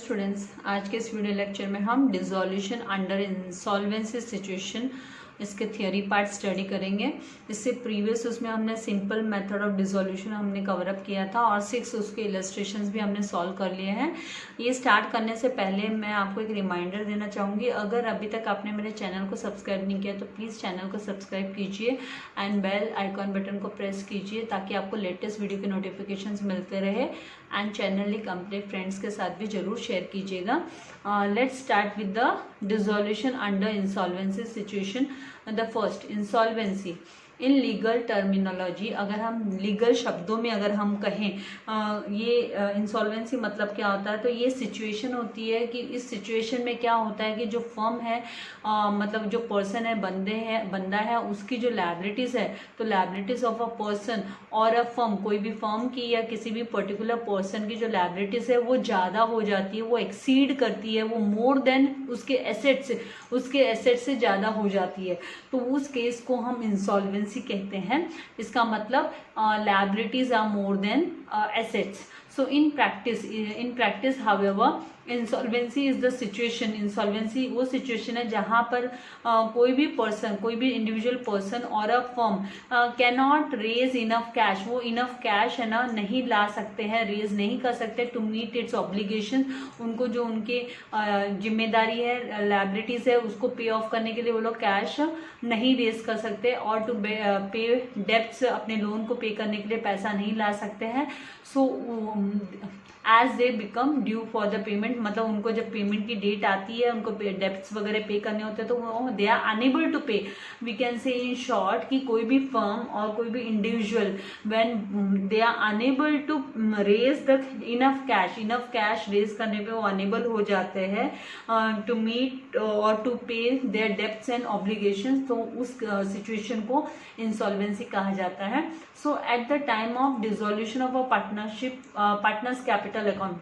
Students, आज के इस वीडियो लेक्चर में हम डिसोल्यूशन अंडर इंसॉल्वेंसी सिचुएशन इसके थियोरी पार्ट स्टडी करेंगे। इससे प्रीवियस उसमें हमने सिंपल मेथड ऑफ डिसोल्यूशन हमने कवर अप किया था और 6 उसके इलस्ट्रेशंस भी हमने सॉल्व कर लिए हैं। ये स्टार्ट करने से पहले मैं आपको एक रिमाइंडर देना चाहूँगी, अगर अभी तक आपने मेरे चैनल को सब्सक्राइब नहीं किया तो प्लीज़ चैनल को सब्सक्राइब कीजिए एंड बेल आइकॉन बटन को प्रेस कीजिए ताकि आपको लेटेस्ट वीडियो के नोटिफिकेशंस मिलते रहे एंड चैनल लिंक अपने फ्रेंड्स के साथ भी जरूर शेयर कीजिएगा। Let's start with the dissolution under insolvency situation. The first, insolvency in legal terminology, अगर हम लीगल शब्दों में अगर हम कहें ये इंसॉल्वेंसी मतलब क्या होता है, तो ये सिचुएशन होती है कि इस सिचुएशन में क्या होता है कि जो फर्म है मतलब जो पर्सन है, बंदा है, उसकी जो लायबिलिटीज़ है, तो लायबिलिटीज़ ऑफ अ पर्सन और अ फर्म, कोई भी फर्म की या किसी भी पर्टिकुलर पर्सन की जो लायबिलिटीज़ है वो ज़्यादा हो जाती है, वो एक्सीड करती है, वो मोर देन उसके एसेट से ज़्यादा हो जाती है, तो उस केस को हम इंसॉल्वेंसी कहते हैं। इसका मतलब liabilities are more than assets. So in practice however, insolvency is the situation, insolvency वो सिचुएशन है जहां पर कोई भी पर्सन, कोई भी इंडिविजुअल पर्सन और a firm can not raise enough cash, वो इनफ कैश है ना नहीं ला सकते हैं, रेज नहीं कर सकते टू मीट इट्स ऑब्लिगेशन, उनको जो उनके जिम्मेदारी है, लायबिलिटीज है, उसको पे ऑफ करने के लिए वो लोग कैश नहीं रेज कर सकते और टू पे डेब्ट्स, अपने लोन को पे करने के लिए पैसा नहीं ला सकते हैं। So as they become due for the payment, मतलब उनको जब पेमेंट की डेट आती है, उनको डेब्ट्स वगैरह पे करने होते हैं, तो वो they are unable to pay. We can say in short कि कोई भी फर्म और कोई भी individual when they are unable to raise the enough cash raise करने पे वो अनेबल हो जाते हैं टू मीट और to pay their debts and obligations, तो उस सिचुएशन को इंसॉल्वेंसी कहा जाता है। So at the time of dissolution of a partner's capital account,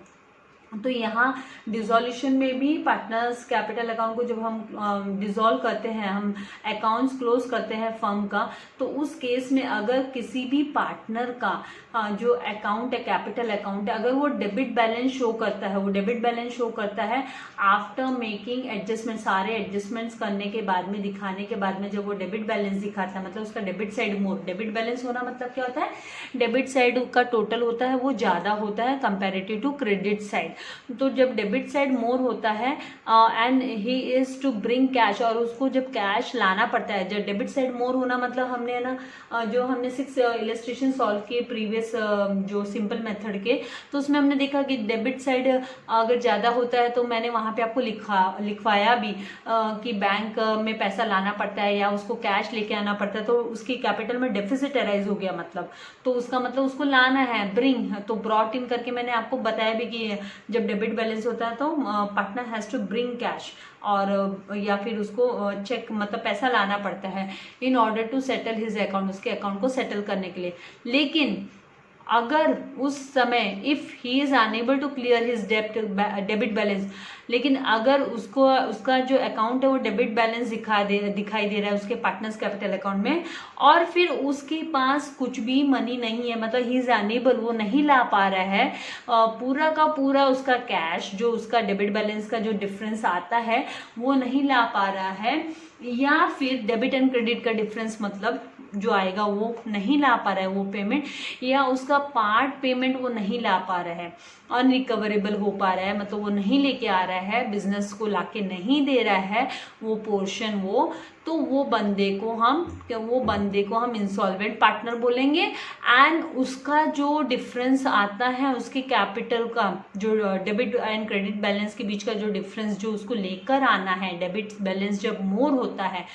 तो यहाँ डिसोल्यूशन में भी पार्टनर्स कैपिटल अकाउंट को जब हम डिसॉल्व करते हैं, हम अकाउंट्स क्लोज करते हैं फर्म का, तो उस केस में अगर किसी भी पार्टनर का जो अकाउंट है, कैपिटल अकाउंट है, अगर वो डेबिट बैलेंस शो करता है, वो डेबिट बैलेंस शो करता है आफ्टर मेकिंग एडजस्टमेंट, सारे एडजस्टमेंट्स करने के बाद में, दिखाने के बाद में, जब वो डेबिट बैलेंस दिखाता है, मतलब उसका डेबिट साइड मोर, डेबिट बैलेंस होना मतलब क्या होता है, डेबिट साइड का टोटल होता है वो ज़्यादा होता है कंपेरेटिव टू क्रेडिट साइड। तो जब डेबिट साइड मोर होता है and he is to bring cash, और उसको जब कैश लाना पड़ता है, जब डेबिट साइड मोर होना मतलब हमने ना जो हमने 6 इलस्ट्रेशन सॉल्व किए प्रीवियस जो सिंपल मेथड के, तो उसमें हमने देखा कि डेबिट साइड अगर ज़्यादा होता है, तो मैंने वहाँ पे आपको लिखवाया भी कि बैंक में पैसा लाना पड़ता है या उसको कैश लेके आना पड़ता है, तो उसकी कैपिटल में डेफिसिट अराइज हो गया, मतलब तो उसका मतलब उसको लाना है, ब्रिंग, तो ब्रॉट इन करके मैंने आपको बताया भी कि जब डेबिट बैलेंस होता है तो partner has to bring cash, और या फिर उसको चेक मतलब पैसा लाना पड़ता है in order to settle his account, उसके अकाउंट को सेटल करने के लिए। लेकिन अगर उस समय if he is unable to clear his debit balance, लेकिन अगर उसका जो अकाउंट है वो डेबिट बैलेंस दिखाई दे रहा है उसके पार्टनर्स कैपिटल अकाउंट में, और फिर उसके पास कुछ भी मनी नहीं है, मतलब ही इज अनेबल, वो नहीं ला पा रहा है पूरा का पूरा उसका कैश, जो उसका डेबिट बैलेंस का जो डिफरेंस आता है वो नहीं ला पा रहा है, या फिर डेबिट एंड क्रेडिट का डिफरेंस मतलब जो आएगा वो नहीं ला पा रहा है वो पेमेंट, या उसका पार्ट पेमेंट वो नहीं ला पा रहा है, अनरिकवरेबल हो पा रहा है, मतलब वो नहीं लेके आ रहा है, बिजनेस को लाके नहीं दे रहा है वो पोर्शन, वो तो वो बंदे को हम इंसॉल्वेंट पार्टनर बोलेंगे। एंड उसका जो डिफरेंस आता है उसके कैपिटल का, जो डेबिट एंड क्रेडिट बैलेंस के बीच का जो डिफरेंस जो उसको लेकर आना है, डेबिट बैलेंस जब मोर होता है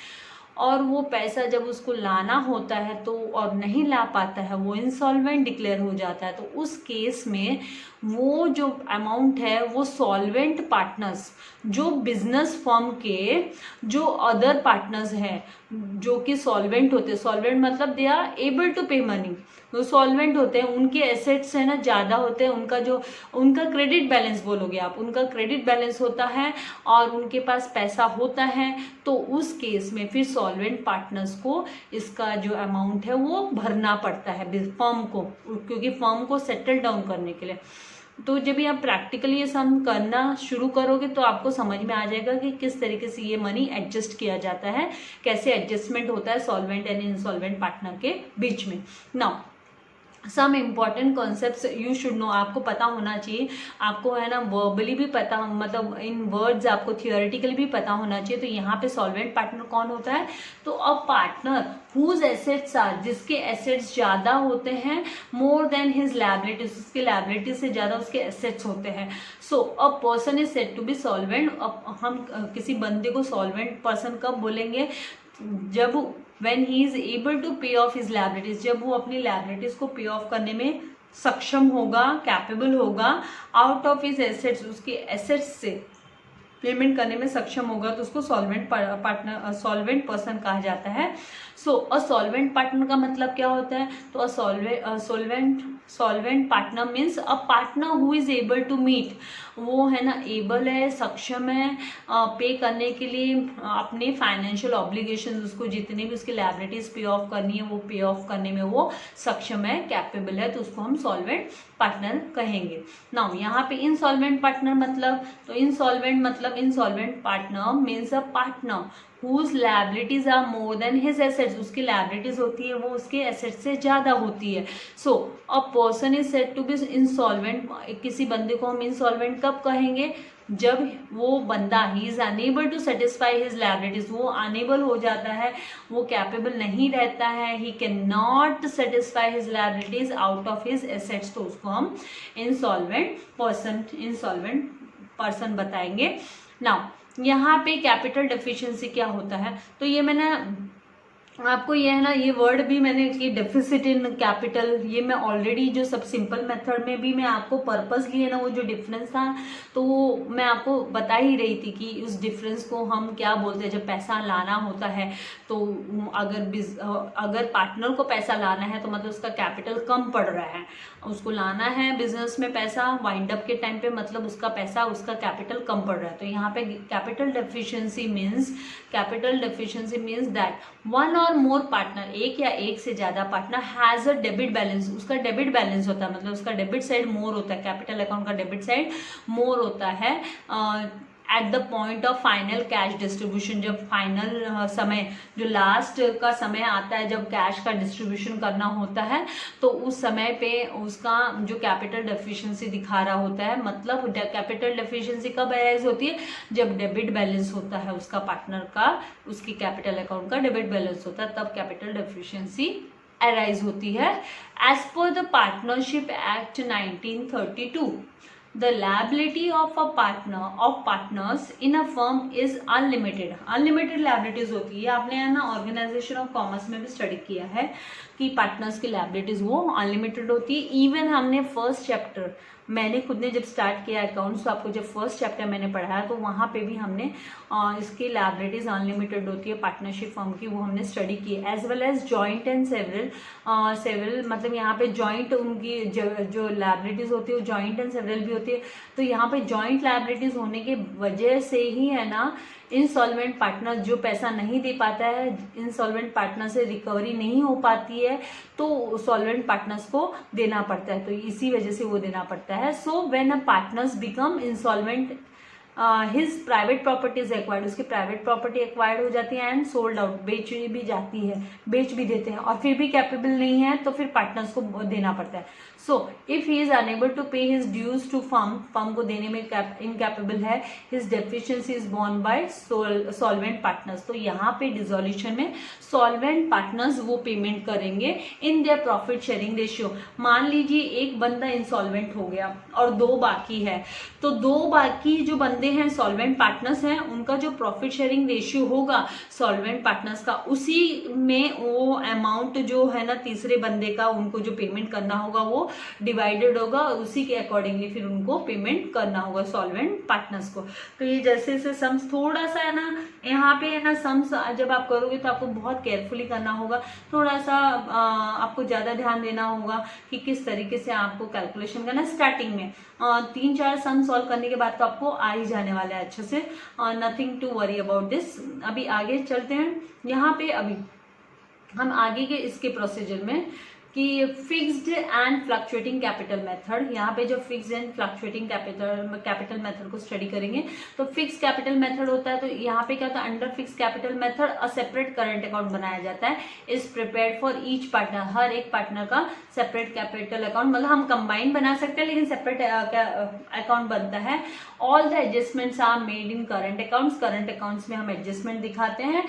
और वो पैसा जब उसको लाना होता है तो और नहीं ला पाता है, वो इंसॉल्वेंट डिक्लेयर हो जाता है, तो उस केस में वो जो अमाउंट है वो सॉल्वेंट पार्टनर्स, जो बिजनेस फर्म के जो अदर पार्टनर्स हैं जो कि सॉल्वेंट होते हैं, सॉल्वेंट मतलब दे आर एबल टू पे मनी, वो सॉल्वेंट होते हैं, उनके एसेट्स है ना ज़्यादा होते हैं, उनका क्रेडिट बैलेंस बोलोगे आप, उनका क्रेडिट बैलेंस होता है और उनके पास पैसा होता है, तो उस केस में फिर सॉल्वेंट पार्टनर्स को इसका जो अमाउंट है वो भरना पड़ता है फर्म को, क्योंकि फर्म को सेटल डाउन करने के लिए तो जब ये आप प्रैक्टिकली ये सम करना शुरू करोगे तो आपको समझ में आ जाएगा कि किस तरीके से ये मनी एडजस्ट किया जाता है, कैसे एडजस्टमेंट होता है सॉल्वेंट एंड इनसॉल्वेंट पार्टनर के बीच में। Now some important concepts you should know, आपको पता होना चाहिए, आपको है ना वर्बली भी पता, मतलब इन वर्ड्स आपको थियोरेटिकली भी पता होना चाहिए। तो यहाँ पे सॉल्वेंट पार्टनर कौन होता है, तो a partner whose assets are, जिसके एसेट्स ज़्यादा होते हैं, मोर देन हिज लायबिलिटीज, उसके लायबिलिटीज से ज़्यादा उसके एसेट्स होते हैं। So a person is said to be solvent. हम किसी बंदे को सॉल्वेंट पर्सन कब बोलेंगे, जब when he is able to pay off his liabilities, जब वो अपनी liabilities को पे ऑफ करने में सक्षम होगा, कैपेबल होगा, आउट ऑफ हिज एसेट्स, उसके एसेट्स से पेमेंट करने में सक्षम होगा, तो उसको सॉल्वेंट पार्टनर, सॉल्वेंट पर्सन कहा जाता है। सो अ सॉल्वेंट पार्टनर का मतलब क्या होता है, तो a solvent partner means a partner who is able to meet, वो है ना एबल है, सक्षम है पे करने के लिए अपने फाइनेंशियल ऑब्लिगेशंस, उसको जितनी भी उसकी लायबिलिटीज पे ऑफ करनी है वो पे ऑफ करने में वो सक्षम है, कैपेबल है, तो उसको हम सॉल्वेंट पार्टनर कहेंगे। नाउ यहाँ पे इनसॉल्वेंट पार्टनर मतलब, तो insolvent partner means a partner whose liabilities are more than his assets, उसकी liabilities होती है वो उसके assets से ज़्यादा होती है। So a person is said to be insolvent, किसी बंदे को हम insolvent कब कहेंगे, जब वो बंदा he is unable to satisfy his liabilities, वो अनेबल हो जाता है, वो कैपेबल नहीं रहता है, he can not satisfy his liabilities out of his assets, तो उसको हम इंसॉल्वेंट पर्सन बताएंगे। नाउ यहाँ पे कैपिटल डेफिशिएंसी क्या होता है, तो ये मैंने आपको ये है ना, ये वर्ड भी मैंने, ये डेफिसिट इन कैपिटल, ये मैं ऑलरेडी जो सब सिंपल मेथड में भी मैं आपको पर्पसली है ना वो जो डिफरेंस था तो वो मैं आपको बता ही रही थी कि उस डिफरेंस को हम क्या बोलते हैं। जब पैसा लाना होता है तो अगर पार्टनर को पैसा लाना है तो मतलब उसका कैपिटल कम पड़ रहा है, उसको लाना है बिजनेस में पैसा वाइंड अप के टाइम पे, मतलब उसका पैसा, उसका कैपिटल कम पड़ रहा है। तो यहाँ पे capital deficiency means that one और मोर पार्टनर, एक या एक से ज्यादा partner has a debit balance, उसका डेबिट बैलेंस होता है, मतलब उसका डेबिट साइड मोर होता है, कैपिटल अकाउंट का डेबिट साइड मोर होता है at the point of final cash distribution, जब फाइनल समय, जो लास्ट का समय आता है जब कैश का डिस्ट्रीब्यूशन करना होता है, तो उस समय पे उसका जो कैपिटल डेफिशिएंसी दिखा रहा होता है, मतलब कैपिटल डेफिशिएंसी कब अराइज होती है, जब डेबिट बैलेंस होता है उसका पार्टनर का, उसकी कैपिटल अकाउंट का डेबिट बैलेंस होता है, तब कैपिटल डेफिशिएंसी अराइज होती है। As per the partnership act 1932, the liability of partners in a firm is unlimited liabilities होती है। आपने है ना ऑर्गेनाइजेशन ऑफ कॉमर्स में भी स्टडी किया है कि पार्टनर्स की लायबिलिटीज वो अनलिमिटेड होती है। इवन हमने फर्स्ट चैप्टर, मैंने खुद ने जब स्टार्ट किया अकाउंट्स, तो आपको जब फर्स्ट चैप्टर मैंने पढ़ाया तो वहाँ पे भी हमने इसकी लायबिलिटीज अनलिमिटेड होती है पार्टनरशिप फर्म की, वो हमने स्टडी की। As well as joint and several, मतलब यहाँ पे जॉइंट उनकी जो लायबिलिटीज होती है वो जॉइंट एंड सेवरल भी होती है। तो यहाँ पे जॉइंट लायबिलिटीज होने की वजह से ही है ना इंसॉल्वेंट पार्टनर जो पैसा नहीं दे पाता है, इंसॉल्वेंट पार्टनर से रिकवरी नहीं हो पाती है, तो सॉल्वेंट पार्टनर्स को देना पड़ता है, तो इसी वजह से वो देना पड़ता है। So when a partners become insolvent his private property is acquired, उसकी प्राइवेट प्रॉपर्टी एक्वायर्ड हो जाती है एंड सोल्ड आउट, बेच भी जाती है, बेच भी देते हैं, और फिर भी कैपेबल नहीं है तो फिर पार्टनर्स को देना पड़ता है। So if he is unable to pay his dues to firm को देने में इनकैपेबल है, his deficiency is borne by solvent partners, तो यहाँ पे डिसोल्यूशन में सॉल्वेंट पार्टनर्स वो पेमेंट करेंगे in their profit sharing ratio. मान लीजिए एक बंदा इंसॉल्वेंट हो गया और दो बाकी है, तो दो बाकी जो बंदे हैं सॉल्वेंट पार्टनर्स हैं, उनका जो प्रॉफिट शेयरिंग रेशियो होगा सॉल्वेंट पार्टनर्स का, उसी में वो अमाउंट जो है ना तीसरे बंदे का उनको जो पेमेंट करना होगा वो डिवाइडेड होगा, और उसी के अकॉर्डिंगली फिर उनको पेमेंट करना होगा सॉल्वेंट पार्टनर्स को। तो ये जैसे से सम्स थोड़ा सा है ना, यहाँ पे है ना सम्स जब आप करोगे तो आपको बहुत केयरफुली करना होगा, थोड़ा सा आपको ज्यादा ध्यान देना होगा कि किस तरीके से आपको कैलकुलेशन करना। स्टार्टिंग में 3-4 सम सॉल्व करने के बाद तो आपको आ ही जाने वाला है अच्छे से, nothing to worry about this. अभी आगे चलते हैं, यहाँ पे अभी हम आगे के इसके प्रोसीजर में कि fixed and fluctuating capital method, यहाँ पे जो fixed and fluctuating capital method को स्टडी करेंगे। तो फिक्स कैपिटल मेथड होता है, तो यहाँ पे क्या होता है, under fix capital method a separate current account बनाया जाता है, is prepared for each partner, हर एक पार्टनर का सेपरेट कैपिटल अकाउंट, मतलब हम कंबाइन बना सकते हैं लेकिन सेपरेट अकाउंट बनता है। All the adjustments are made in current accounts, current accounts में हम एडजस्टमेंट दिखाते हैं।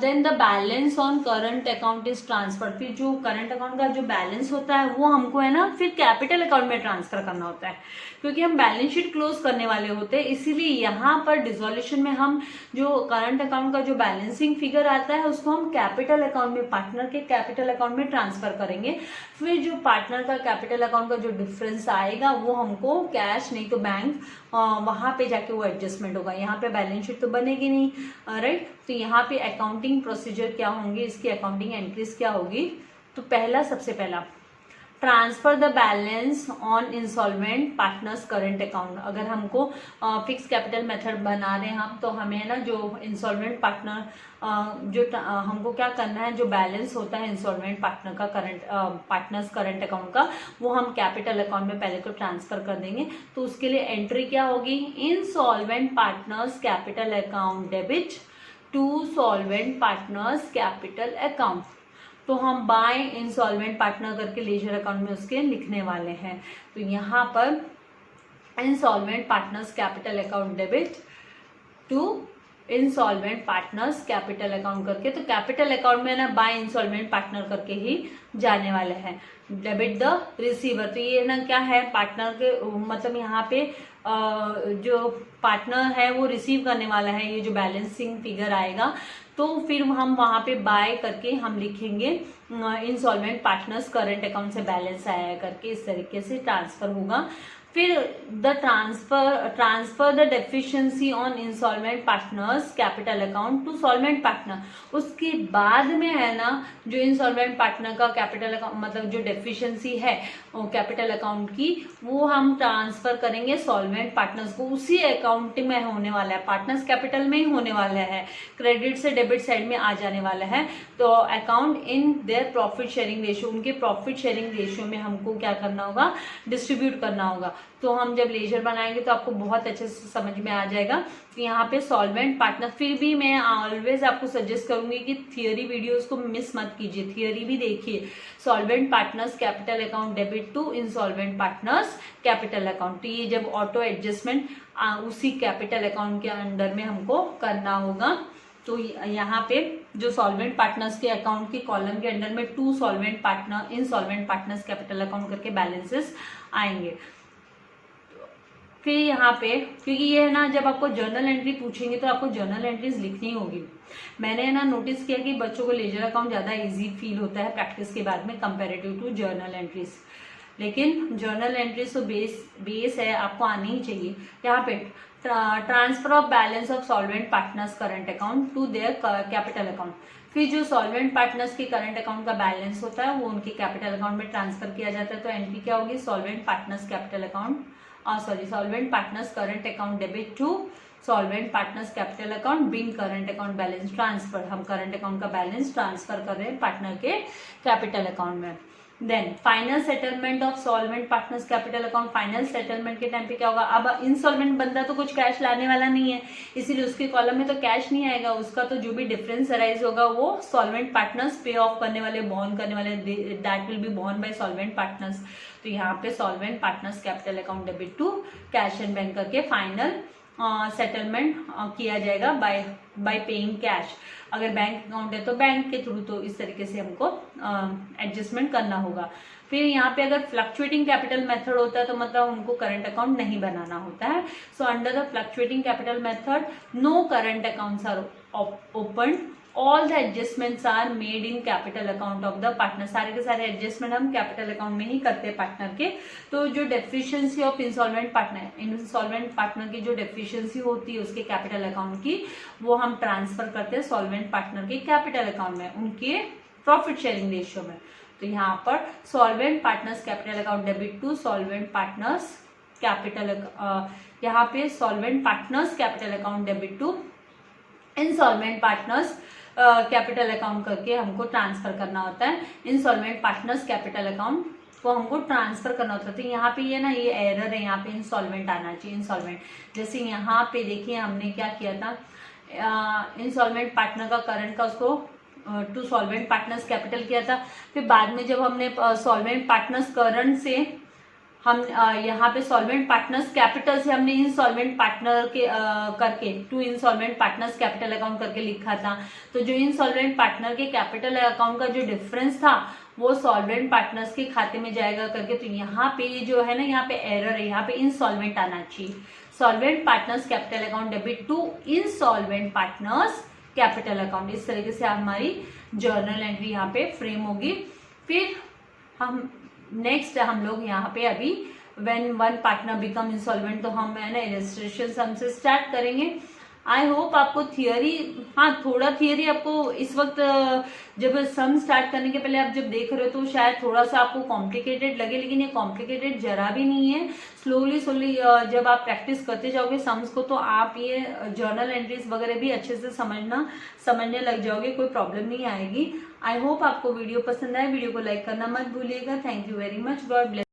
Then the balance on current account is transfer, फिर जो करंट अकाउंट का जो बैलेंस होता है वो हमको है ना फिर कैपिटल अकाउंट में ट्रांसफर करना होता है, क्योंकि हम बैलेंस शीट क्लोज करने वाले होते हैं। इसीलिए यहाँ पर डिसोल्यूशन में हम जो करंट अकाउंट का जो बैलेंसिंग फिगर आता है उसको हम कैपिटल अकाउंट में, पार्टनर के कैपिटल अकाउंट में ट्रांसफर करेंगे। फिर जो पार्टनर का कैपिटल अकाउंट का जो डिफरेंस आएगा वो हमको कैश नहीं तो बैंक, वहां पे जाके वो एडजस्टमेंट होगा। यहाँ पे बैलेंस शीट तो बनेगी नहीं, राइट। तो यहाँ पे अकाउंटिंग प्रोसीजर क्या होंगे, इसकी अकाउंटिंग एंट्रीज क्या होगी। तो पहला, सबसे पहला, transfer the balance on insolvent partners current account. अगर हमको फिक्स कैपिटल मेथड बना रहे हैं हम, तो हमें ना जो इंसॉल्वेंट पार्टनर हमको क्या करना है, जो बैलेंस होता है इंसॉल्वेंट पार्टनर का पार्टनर्स करंट अकाउंट का, वो हम कैपिटल अकाउंट में पहले तो ट्रांसफर कर देंगे। तो उसके लिए एंट्री क्या होगी, insolvent partners capital account debit to solvent partners capital account. तो हम बाय इंसॉल्वेंट पार्टनर करके लेजर अकाउंट में उसके लिखने वाले हैं। तो यहाँ पर insolvent partners capital account debit to insolvent partners capital account करके, तो कैपिटल अकाउंट में ना बाय इंसॉल्वेंट पार्टनर करके ही जाने वाले हैं। डेबिट द रिसीवर, तो ये ना क्या है, पार्टनर के मतलब यहाँ पे जो पार्टनर है वो रिसीव करने वाला है ये जो बैलेंसिंग फिगर आएगा। तो फिर हम वहाँ पे बाय करके हम लिखेंगे इंसॉल्वेंट पार्टनर्स करंट अकाउंट से बैलेंस आया करके, इस तरीके से ट्रांसफर होगा। फिर the transfer the deficiency on insolvent partners capital account to solvent partner. उसके बाद में है ना जो इंसॉल्वेंट पार्टनर का कैपिटल अकाउंट मतलब जो डेफिशिएंसी है कैपिटल अकाउंट की, वो हम ट्रांसफर करेंगे सॉल्वेंट पार्टनर्स को। उसी अकाउंट में होने वाला है, पार्टनर्स कैपिटल में ही होने वाला है, क्रेडिट से डेबिट साइड में आ जाने वाला है। तो account in their profit sharing ratio, उनके प्रॉफिट शेयरिंग रेशियो में हमको क्या करना होगा, डिस्ट्रीब्यूट करना होगा। तो हम जब लेजर बनाएंगे तो आपको बहुत अच्छे से समझ में आ जाएगा कि यहाँ पे सॉल्वेंट पार्टनर। फिर भी मैं ऑलवेज आपको सजेस्ट करूंगी कि थियरी वीडियोस को मिस मत कीजिए, थियरी भी देखिए। Solvent partners capital account debit to insolvent partners capital account, तो ये जब ऑटो एडजस्टमेंट उसी कैपिटल अकाउंट के अंडर में हमको करना होगा। तो यहाँ पे जो सॉल्वेंट पार्टनर्स के अकाउंट के कॉलम के अंडर में to solvent partner insolvent partners capital account करके बैलेंसेस आएंगे। फिर यहाँ पे क्योंकि ये है ना जब आपको जर्नल एंट्री पूछेंगे तो आपको जर्नल एंट्रीज लिखनी होगी। मैंने ना नोटिस किया कि बच्चों को लेजर अकाउंट ज़्यादा इजी फील होता है प्रैक्टिस के बाद में कंपैरेटिव टू जर्नल एंट्रीज, लेकिन जर्नल एंट्रीज तो बेस है, आपको आनी ही चाहिए। यहाँ पे transfer of balance of solvent partners current account to their capital account. फिर जो सॉल्वेंट पार्टनर्स के करंट अकाउंट का बैलेंस होता है वो उनके कैपिटल अकाउंट में ट्रांसफर किया जाता है। तो एंट्री क्या होगी, solvent partners capital account solvent partners current account debit to solvent partners capital account being current account balance transfer. हम करंट अकाउंट का बैलेंस ट्रांसफर कर रहे हैं पार्टनर के कैपिटल अकाउंट में। Then final settlement of solvent partners capital account. Final settlement के time पे क्या होगा, अब इंसॉल्वेंट बंदा तो कुछ कैश लाने वाला नहीं है, इसीलिए उसके कॉलम में तो कैश नहीं आएगा। उसका तो जो भी डिफरेंस अराइज होगा वो सॉल्वेंट पार्टनर्स पे ऑफ करने वाले, बॉर्न करने वाले, that will be borne by solvent partners. तो यहाँ पे solvent partners capital account debit to cash and bank करके फाइनल सेटलमेंट किया जाएगा बाय पेइंग कैश। अगर बैंक अकाउंट है तो बैंक के थ्रू, तो इस तरीके से हमको एडजस्टमेंट करना होगा। फिर यहाँ पे अगर फ्लक्चुएटिंग कैपिटल मेथड होता है तो मतलब हमको करंट अकाउंट नहीं बनाना होता है। So under the fluctuating capital method no current accounts are open, all the adjustments are made in capital account of the partner. सारे के सारे एडजस्टमेंट हम कैपिटल अकाउंट में ही करते हैं पार्टनर के। तो जो डेफिशिएंसी ऑफ इंसॉल्वेंट पार्टनर की जो डेफिशिएंसी होती है उसके कैपिटल अकाउंट की, वो हम ट्रांसफर करते हैं सॉल्वेंट पार्टनर के कैपिटल अकाउंट में उनके प्रॉफिट शेयरिंग रेशियो में। तो यहाँ पर solvent partners capital account debit to solvent partners capital, यहाँ पे solvent partners capital account debit to insolvent partners capital account करके हमको ट्रांसफर करना होता है। इंसॉल्वेंट पार्टनर्स कैपिटल अकाउंट को हमको ट्रांसफर करना होता है। तो यहाँ पे ये ना ये एरर है, यहाँ पे इंसॉल्वेंट आना चाहिए, इंसॉल्वेंट। जैसे यहाँ पे देखिए हमने क्या किया था, इंसॉल्वेंट पार्टनर का करंट का उसको टू सॉल्वेंट पार्टनर्स कैपिटल किया था। फिर बाद में जब हमने सॉल्वेंट पार्टनर्स करंट से हम यहाँ पे सॉल्वेंट पार्टनर्स कैपिटल से हमने इंसॉल्वेंट पार्टनर के करके to insolvent partners capital account करके लिखा था। तो जो इंसॉल्वेंट पार्टनर के कैपिटल अकाउंट का जो डिफरेंस था वो सॉल्वेंट पार्टनर्स के खाते में जाएगा करके। तो यहाँ पे जो है ना, यहाँ पे एरर है, यहाँ पे इंसॉल्वेंट आना चाहिए। Solvent partners capital account debit to insolvent partners capital account. इस तरीके से हमारी जर्नल एंट्री यहाँ पे फ्रेम होगी। फिर हम नेक्स्ट हम लोग यहाँ पे अभी when one partner become insolvent, तो हम है ना इलस्ट्रेशन सम से स्टार्ट करेंगे। आई होप आपको थियरी, हाँ थोड़ा थियरी आपको इस वक्त जब सम स्टार्ट करने के पहले आप जब देख रहे हो तो शायद थोड़ा सा आपको कॉम्प्लिकेटेड लगे, लेकिन ये कॉम्प्लिकेटेड जरा भी नहीं है। स्लोली जब आप प्रैक्टिस करते जाओगे सम्स को, तो आप ये जर्नल एंट्रीज वगैरह भी अच्छे से समझने लग जाओगे, कोई प्रॉब्लम नहीं आएगी। आई होप आपको वीडियो पसंद आए। वीडियो को लाइक करना मत भूलिएगा। Thank you very much. God bless.